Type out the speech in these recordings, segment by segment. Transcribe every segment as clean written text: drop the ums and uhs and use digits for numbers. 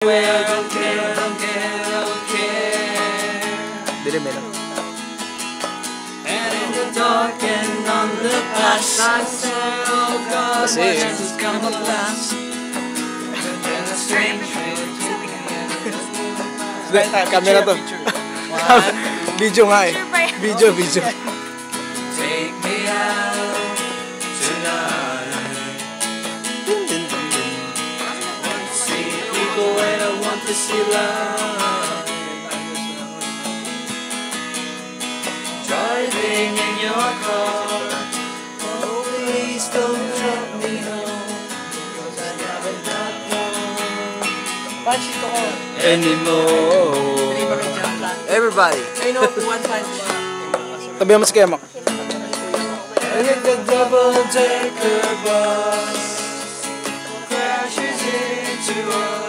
I don't care, don't care, don't care. Dilim eh, no? And in the dark and on the past, I said, oh God, what has come at last? But then a strange feeling took me in. Camera to. Video nga eh. Video. Take me out tonight. And I want to see love. Driving in your car, oh please don't drop me home, because I haven't got long anymore. Everybody. I know one punch. Tabi mo si Kemak. I get the double-decker bus crashes into us.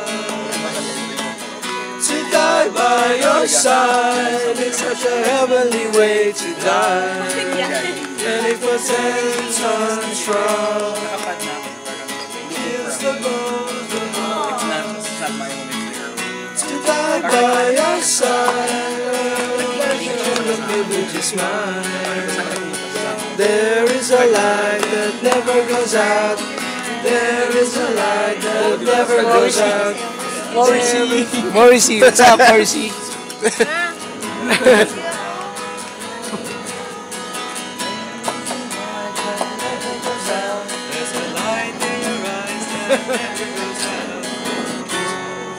To die by your side, it's such a heavenly way to die. And if a 10-ton truck kills the both of us, to die by your side, the privilege is mine. There is a light that never goes out. There is a light that never goes out. Morrissey, what's up, Morrissey?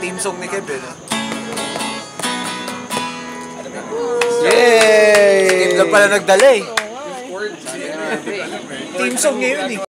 Team song ni Kevin. Yay! Team lang pala nagdala eh. Team song niya yun eh.